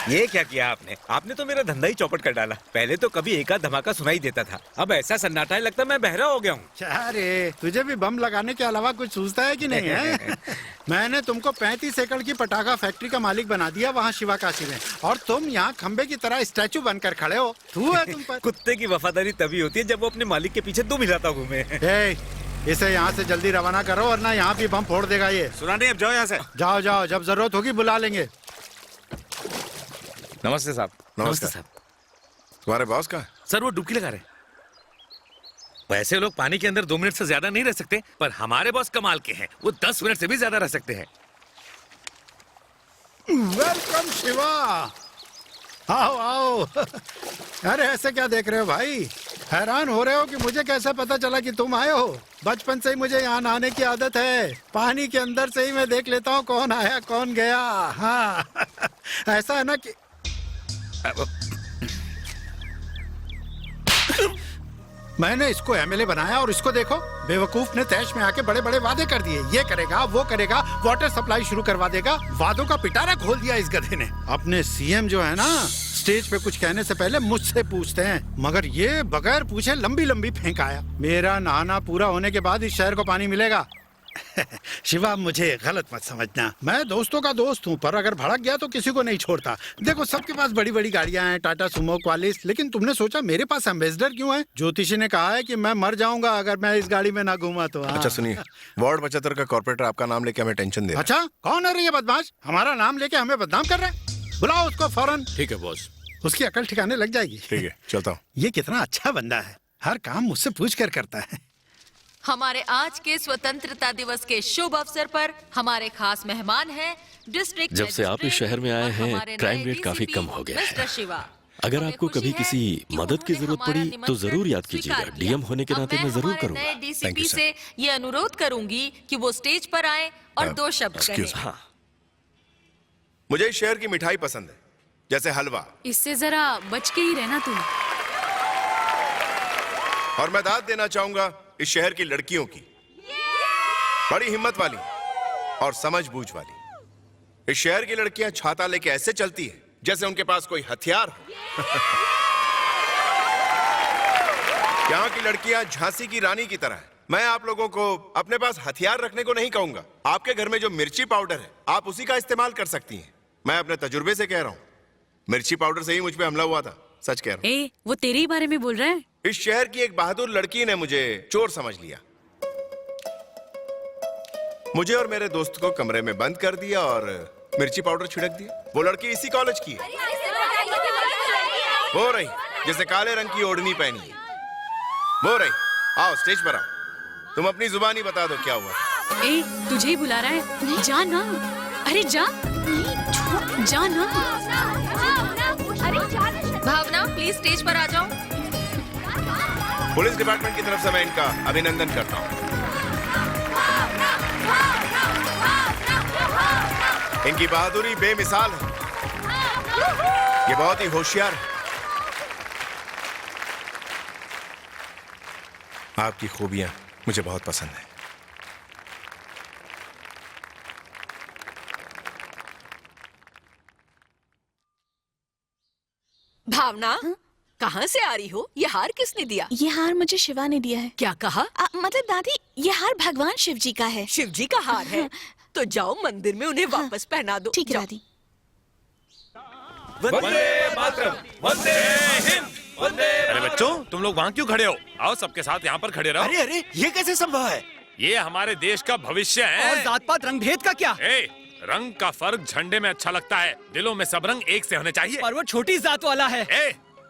ये क्या किया आपने? आपने तो मेरा धंधा ही चौपट कर डाला। पहले तो कभी एक आध धमाका सुनाई देता था, अब ऐसा सन्नाटा है लगता मैं बहरा हो गया हूँ। क्या रे, तुझे भी बम लगाने के अलावा कुछ सूझता है कि नहीं है? मैंने तुमको 35 एकड़ की पटाखा फैक्ट्री का मालिक बना दिया वहाँ शिवाकाशी में, और तुम यहाँ खंबे की तरह स्टैचू बनकर खड़े हो। तू है तुम पर। कुत्ते की वफादारी तभी होती है जब वो अपने मालिक के पीछे दुम हिलाता घूमे। इसे यहाँ से जल्दी रवाना करो वरना यहाँ भी बम फोड़ देगा ये। सुना नहीं, अब जाओ यहाँ से। जाओ जाओ, जब जरूरत होगी बुला लेंगे। नमस्ते साहब। नमस्ते साहब। तुम्हारे बॉस का? सर वो डुबकी लगा रहे। वैसे लोग पानी के अंदर 2 मिनट से ज्यादा नहीं रह सकते, पर हमारे बॉस कमाल के हैं, वो 10 मिनट से भी ज्यादा रह सकते हैं। वेलकम शिवा, आओ आओ। अरे ऐसे क्या देख रहे हो भाई? हैरान हो रहे हो कि मुझे कैसे पता चला कि तुम आए हो? बचपन से ही मुझे यहाँ नहाने की आदत है। पानी के अंदर से ही मैं देख लेता हूँ कौन आया कौन गया। हाँ ऐसा है ना कि मैंने इसको एमएलए बनाया और इसको देखो, बेवकूफ ने तैश में आके बड़े बड़े वादे कर दिए। ये करेगा वो करेगा, वाटर सप्लाई शुरू करवा देगा। वादों का पिटारा खोल दिया इस गधे ने। अपने सीएम जो है ना, स्टेज पे कुछ कहने से पहले मुझसे पूछते हैं, मगर ये बगैर पूछे लंबी लंबी फेंक आया। मेरा नहाना पूरा होने के बाद इस शहर को पानी मिलेगा। शिवा मुझे गलत मत समझना, मैं दोस्तों का दोस्त हूँ, पर अगर भड़क गया तो किसी को नहीं छोड़ता। देखो सबके पास बड़ी बड़ी गाड़ियाँ हैं, टाटा सुमो, क्वालिस, लेकिन तुमने सोचा मेरे पास एम्बेसडर क्यों है? ज्योतिषी ने कहा है कि मैं मर जाऊंगा अगर मैं इस गाड़ी में ना घूमा तो। अच्छा सुनिए, वार्ड 75 का कॉर्पोरेटर आपका नाम लेके हमें टेंशन दे रहा है। अच्छा कौन है ये बदमाश? हमारा नाम लेके हमें बदनाम कर रहा है। बुलाओ उसको फौरन। ठीक है बॉस। उसकी अकल ठिकाने लग जाएगी। ठीक है चलता हूँ। ये कितना अच्छा बंदा है, हर काम मुझसे पूछ कर करता है। हमारे आज के स्वतंत्रता दिवस के शुभ अवसर पर हमारे खास मेहमान हैं डिस्ट्रिक्ट। जब से आप इस शहर में आए हैं, क्राइम रेट काफी कम हो गया है। अगर आपको कभी किसी मदद की जरूरत पड़ी तो जरूर याद कीजिएगा, डीएम होने के नाते मैं जरूर करूंगा। नए डीसीपी से ये अनुरोध करूंगी कि वो स्टेज पर आए और 2 शब्द कहें। हाँ। मुझे इस शहर की मिठाई पसंद है, जैसे हलवा। इससे जरा बच के ही रहना तुम। और मैं दाद देना चाहूंगा इस शहर की लड़कियों की, बड़ी हिम्मत वाली और समझबूझ वाली। इस शहर की लड़कियां छाता लेके ऐसे चलती है जैसे उनके पास कोई हथियार हो। यहाँ की लड़कियां झांसी की रानी की तरह है। मैं आप लोगों को अपने पास हथियार रखने को नहीं कहूंगा। आपके घर में जो मिर्ची पाउडर है, आप उसी का इस्तेमाल कर सकती हैं। मैं अपने तजुर्बे से कह रहा हूँ, मिर्ची पाउडर से ही मुझ पे हमला हुआ था, सच कह रहा हूँ। वो तेरे ही बारे में बोल रहा है। इस शहर की एक बहादुर लड़की ने मुझे चोर समझ लिया। मुझे और मेरे दोस्त को कमरे में बंद कर दिया और मिर्ची पाउडर छिड़क दिया। वो लड़की इसी कॉलेज की है, वो रही जैसे काले रंग की ओढ़नी पहनी है, वो रही। आओ स्टेज पर आओ, तुम अपनी जुबानी बता दो क्या हुआ। तुझे ही बुला रहा है, जा ना। अरे जा, जा ना। भावना प्लीज स्टेज पर आ जाओ। पुलिस डिपार्टमेंट की तरफ से मैं इनका अभिनंदन करता हूँ। इनकी बहादुरी बेमिसाल है, ये बहुत ही होशियार है। आपकी खूबियां मुझे बहुत पसंद है। भावना कहाँ से आ रही हो? ये हार किसने दिया? ये हार मुझे शिवा ने दिया है। क्या कहा? मतलब दादी, ये हार भगवान शिव जी का है। शिव जी का हार है? तो जाओ मंदिर में उन्हें वापस पहना दो। ठीक है दादी। वंदे मातरम, वंदे हिंद, वंदे। अरे बच्चों, तुम लोग वहाँ क्यों खड़े हो? आओ सबके साथ यहाँ पर खड़े रहो। अरे अरे, ये कैसे संभव है? ये हमारे देश का भविष्य है। और जात पात रंग भेद का क्या? रंग का फर्क झंडे में अच्छा लगता है, दिलों में सब रंग एक से होने चाहिए। पर वो छोटी जात वाला है।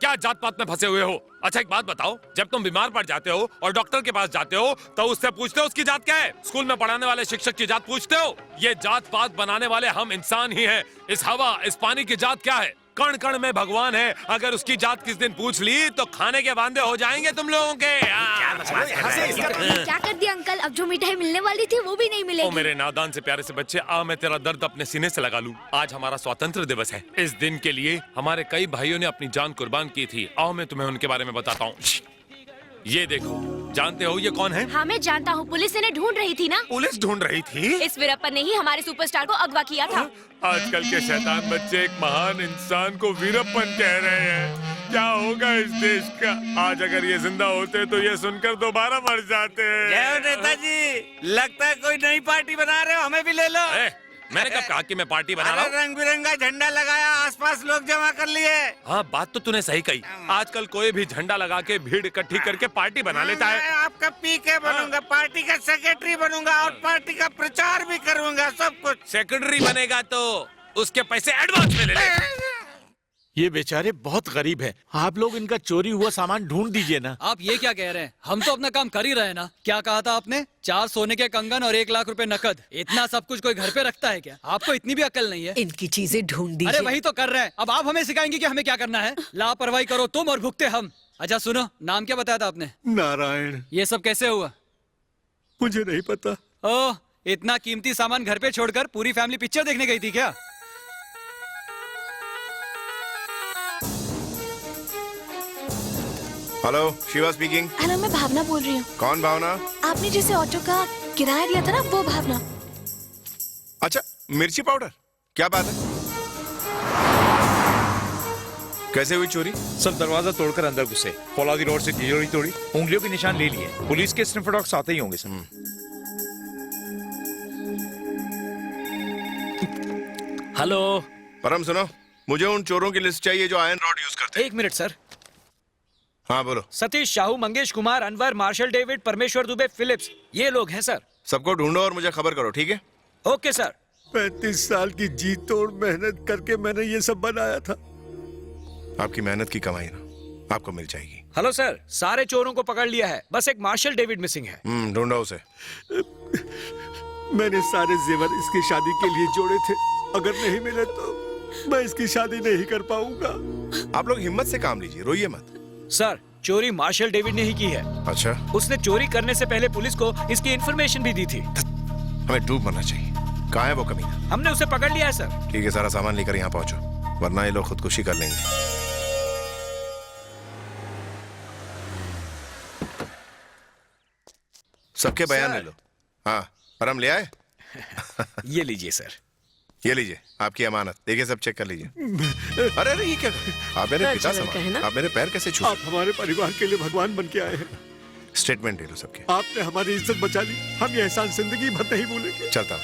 क्या जात पात में फंसे हुए हो? अच्छा एक बात बताओ, जब तुम बीमार पड़ जाते हो और डॉक्टर के पास जाते हो तो उससे पूछते हो उसकी जात क्या है? स्कूल में पढ़ाने वाले शिक्षक की जात पूछते हो? ये जात पात बनाने वाले हम इंसान ही हैं। इस हवा, इस पानी की जात क्या है? कण कण में भगवान है। अगर उसकी जात किस दिन पूछ ली तो खाने के वांदे हो जाएंगे तुम लोगों के। क्या कर दिया अंकल? अब जो मिठाई मिलने वाली थी वो भी नहीं मिलेगी। ओ मेरे नादान से प्यारे से बच्चे, आ मैं तेरा दर्द अपने सीने से लगा लूं। आज हमारा स्वतंत्र दिवस है। इस दिन के लिए हमारे कई भाइयों ने अपनी जान कुर्बान की थी। आओ मैं तुम्हें उनके बारे में बताता हूँ। ये देखो, जानते हो ये कौन है? हाँ मैं जानता हूँ, पुलिस इन्हें ढूंढ रही थी ना। पुलिस ढूंढ रही थी? इस वीरप्पन ने ही हमारे सुपरस्टार को अगवा किया था। आजकल के शैतान बच्चे एक महान इंसान को वीरप्पन कह रहे हैं। क्या होगा इस देश का? आज अगर ये जिंदा होते तो ये सुनकर दोबारा मर जाते। नेताजी, लगता है कोई नई पार्टी बना रहे हो, हमें भी ले लो। मैंने कब कहा कि मैं पार्टी बना रहा हूँ? रंग बिरंगा झंडा लगाया, आसपास लोग जमा कर लिए। हाँ, बात तो तूने सही कही। आजकल कोई भी झंडा लगा के भीड़ इकट्ठी करके पार्टी बना लेता है। मैं आपका पीके बनूंगा, पार्टी का सेक्रेटरी बनूंगा और पार्टी का प्रचार भी करूंगा, सब कुछ। सेक्रेटरी बनेगा तो उसके पैसे एडवांस में ले ले। ये बेचारे बहुत गरीब हैं। आप लोग इनका चोरी हुआ सामान ढूंढ दीजिए ना। आप ये क्या कह रहे हैं? हम तो अपना काम कर ही रहे हैं ना। क्या कहा था आपने? 4 सोने के कंगन और 1 लाख रुपए नकद। इतना सब कुछ कोई घर पे रखता है क्या? आपको इतनी भी अक्ल नहीं है? इनकी चीजें ढूंढ दीजिए। अरे वही तो कर रहे हैं। अब आप हमें सिखाएंगे कि हमें क्या करना है? लापरवाही करो तुम और भुगते हम। अच्छा सुनो, नाम क्या बताया था आपने? नारायण। ये सब कैसे हुआ? मुझे नहीं पता। ओह, इतना कीमती सामान घर पे छोड़कर पूरी फैमिली पिक्चर देखने गई थी क्या? Hello, Shiva speaking. हेलो, मैं भावना बोल रही हूँ। कौन भावना? आपने जिसे ऑटो का किराया दिया था ना, वो भावना। अच्छा, मिर्ची पाउडर, क्या बात है? कैसे हुई चोरी? सर, दरवाजा तोड़कर अंदर घुसे, फौलादी रोड से तिजोरी तोड़ी, उंगलियों के निशान ले लिए। पुलिस के स्निफर डॉग्स आते ही होंगे सर। हेलो। परम सुनो, मुझे उन चोरों की लिस्ट चाहिए जो आयरन रॉड यूज करते हैं। 1 मिनट सर। हाँ बोलो। सतीश शाहू, मंगेश कुमार, अनवर, मार्शल डेविड, परमेश्वर दुबे, फिलिप्स, ये लोग हैं सर। सबको ढूंढो और मुझे खबर करो, ठीक है? Okay sir. 35 साल की जी तोड़ मेहनत करके मैंने ये सब बनाया था। आपकी मेहनत की कमाई ना आपको मिल जाएगी। हेलो सर, सारे चोरों को पकड़ लिया है, बस एक मार्शल डेविड मिसिंग है। ढूंढो उसे। मैंने सारे जेवर इसकी शादी के लिए जोड़े थे। अगर नहीं मिले तो मैं इसकी शादी नहीं कर पाऊंगा। आप लोग हिम्मत से काम लीजिए, रोइए मत। सर, चोरी मार्शल डेविड ने ही की है। अच्छा, उसने चोरी करने से पहले पुलिस को इसकी इन्फॉर्मेशन भी दी थी। हमें डूब मरना चाहिए। कहाँ है वो कमीना? हमने उसे पकड़ लिया है सर। ठीक है, सारा सामान लेकर यहाँ पहुंचो, वरना ये लोग खुदकुशी कर लेंगे। सबके बयान ले लो। हाँ, परम ले आए? ये लीजिए सर। ये लीजिए, आपकी अमानत। देखिए, सब चेक कर लीजिए। अरे अरे, ये क्या? आप मेरे पिता समान, आप मेरे पैर कैसे छू? आप हमारे परिवार के लिए भगवान बन के आए हैं। स्टेटमेंट ले लो सबके। आपने हमारी इज्जत बचा ली, हम ये एहसान जिंदगी भर नहीं भूलेंगे। चलता हूँ।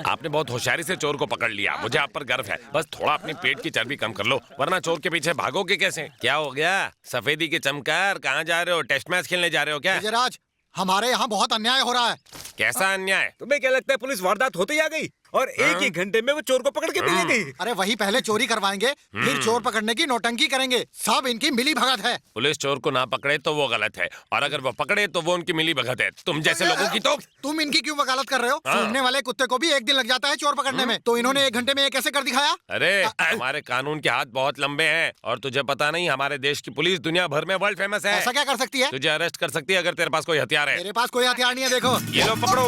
आपने बहुत होशियारी से चोर को पकड़ लिया। मुझे आप पर गर्व है। बस थोड़ा अपनी पेट की चर्बी कम कर लो, वरना चोर के पीछे भागोगे कैसे? क्या हो गया? सफेदी के चमकार, कहाँ जा रहे हो? टेस्ट मैच खेलने जा रहे हो क्या? विजयराज, हमारे यहाँ बहुत अन्याय हो रहा है। कैसा अन्याय? तुम्हें क्या लगता है पुलिस वारदात होते ही आ गई और एक ही घंटे में वो चोर को पकड़ के भी ले गई? अरे वही पहले चोरी करवाएंगे, फिर चोर पकड़ने की नौटंकी करेंगे। सब इनकी मिली भगत है। पुलिस चोर को ना पकड़े तो वो गलत है, और अगर वो पकड़े तो वो उनकी मिली भगत है। तुम जैसे लोगों की तो। तुम इनकी क्यों वकालत कर रहे हो? सूंघने वाले कुत्ते को भी 1 दिन लग जाता है चोर पकड़ने में, तो इन्होंने 1 घंटे में ये कैसे कर दिखाया? अरे हमारे कानून के हाथ बहुत लंबे हैं, और तुझे पता नहीं, हमारे देश की पुलिस दुनिया भर में वर्ल्ड फेमस है। ऐसा क्या कर सकती है? तुझे अरेस्ट कर सकती है अगर तेरे पास कोई हथियार है। मेरे पास कोई हथियार नहीं है, देखो। ये लो पकड़ो।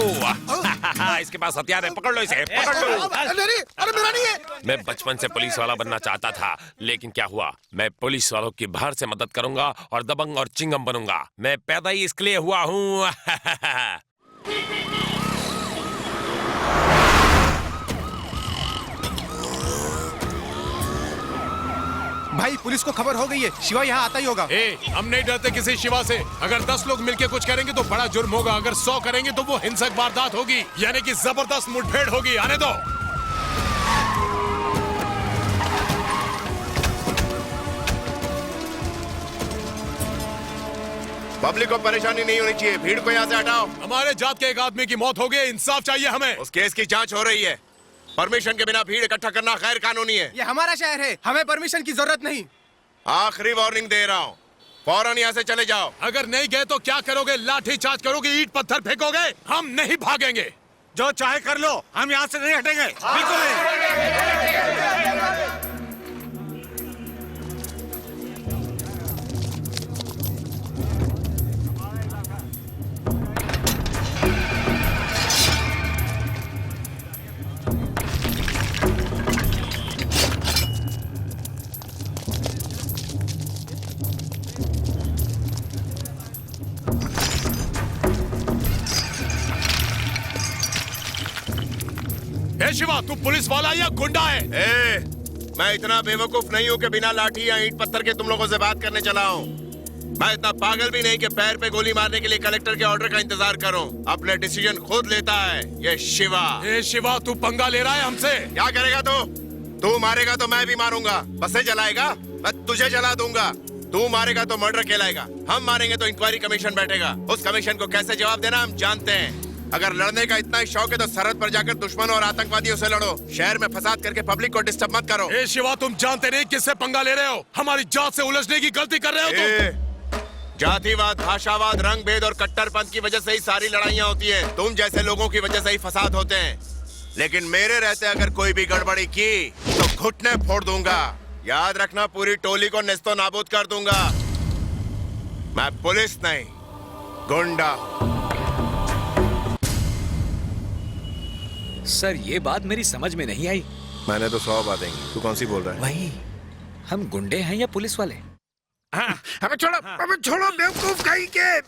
इसके पास हथियार है, पकड़ लो इसे, पकड़ लो। अरे मेरा नहीं है। मैं बचपन से पुलिस वाला बनना चाहता था, लेकिन क्या हुआ? मैं पुलिस वालों की बाहर से मदद करूंगा और दबंग और चिंगम बनूंगा। मैं पैदा ही इसके लिए हुआ हूँ। भाई, पुलिस को खबर हो गई है, शिवा यहाँ आता ही होगा। हम नहीं डरते किसी शिवा से। अगर 10 लोग मिलके कुछ करेंगे तो बड़ा जुर्म होगा, अगर 100 करेंगे तो वो हिंसक वारदात होगी, यानी कि जबरदस्त मुठभेड़ होगी। आने दो। पब्लिक को परेशानी नहीं होनी चाहिए, भीड़ को यहाँ से हटाओ। हमारे जात के एक आदमी की मौत हो गई, इंसाफ चाहिए हमें। उस केस की जांच हो रही है। परमिशन के बिना भीड़ इकट्ठा करना गैर कानूनी है। ये हमारा शहर है, हमें परमिशन की जरूरत नहीं। आखिरी वार्निंग दे रहा हूँ, फौरन यहाँ से चले जाओ। अगर नहीं गए तो क्या करोगे? लाठी चार्ज करोगे? ईंट पत्थर फेंकोगे? हम नहीं भागेंगे। जो चाहे कर लो, हम यहाँ से नहीं हटेंगे, बिल्कुल नहीं। ए शिवा, तू पुलिस वाला या गुंडा है? मैं इतना बेवकूफ नहीं हूँ कि बिना लाठी या ईंट पत्थर के तुम लोगों से बात करने चला हूँ। मैं इतना पागल भी नहीं कि पैर पे गोली मारने के लिए कलेक्टर के ऑर्डर का इंतजार करूं। अपने डिसीजन खुद लेता है ये शिवा। ए शिवा, तू पंगा ले रहा है हमसे? क्या करेगा तू मारेगा तो मैं भी मारूंगा। बसें जलाएगा, मैं तुझे जला दूंगा। तू मारेगा तो मर्डर कहलाएगा, हम मारेंगे तो इंक्वायरी कमीशन बैठेगा। उस कमीशन को कैसे जवाब देना हम जानते हैं। अगर लड़ने का इतना ही शौक है तो सरहद पर जाकर दुश्मनों और आतंकवादियों से लड़ो। शहर में फसाद करके पब्लिक को डिस्टर्ब मत करो। ए शिवा, तुम जानते नहीं किससे पंगा ले रहे हो? हमारी जात से उलझने की गलती कर रहे हो तुम। जातिवाद, भाषावाद, रंग भेद और कट्टरपंथ की वजह से ही सारी लड़ाइयाँ होती हैं। तुम जैसे लोगों की वजह से ही फसाद होते हैं। लेकिन मेरे रहते अगर कोई भी गड़बड़ी की तो घुटने फोड़ दूंगा। याद रखना, पूरी टोली को नेस्तो नाबूद कर दूंगा। मैं पुलिस नहीं, गुंडा। सर, ये बात मेरी समझ में नहीं आई। मैंने तो 100 बातें की, तू कौन सी बोल रहा है? वही, हम गुंडे हैं या पुलिस वाले? अबे छोड़ो बेवकूफ कहीं के।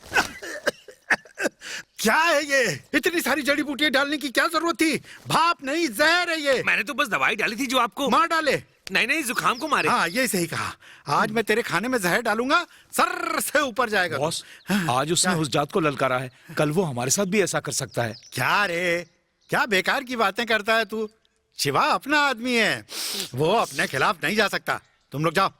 क्या है ये? इतनी सारी जड़ी बूटियां डालने की क्या जरूरत थी? भाप नहीं, जहर है ये। मैंने तो बस दवाई डाली थी जो आपको मार डाले। नहीं, जुकाम को मारे। हाँ, ये सही कहा। आज मैं तेरे खाने में जहर डालूंगा, सर से ऊपर जाएगा। बॉस, आज उसने उस जात को ललकारा है, कल वो हमारे साथ भी ऐसा कर सकता है। क्या रे, क्या बेकार की बातें करता है तू? शिवा अपना आदमी है, वो अपने खिलाफ नहीं जा सकता। तुम लोग जाओ।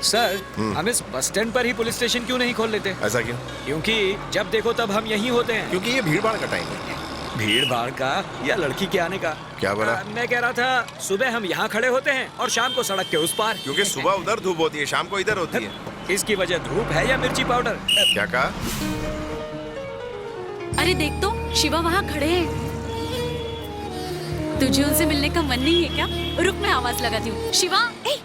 सर, हम इस बस स्टैंड पर ही पुलिस स्टेशन क्यों नहीं खोल लेते? ऐसा क्यों? क्योंकि जब देखो तब हम यहीं होते हैं। क्योंकि ये भीड़ भाड़ का टाइम है। भीड़ भाड़ का या लड़की के आने का? क्या बोला? मैं कह रहा था सुबह हम यहाँ खड़े होते हैं और शाम को सड़क के उस पार। क्योंकि सुबह उधर धूप होती है, शाम को इधर होती है। इसकी वजह धूप है या मिर्ची पाउडर? क्या कहा? अरे देख तो, शिवा वहाँ खड़े हैं। तुझे उनसे मिलने का मन नहीं है क्या? रुक, मैं आवाज लगाती हूँ। शिवा, ए,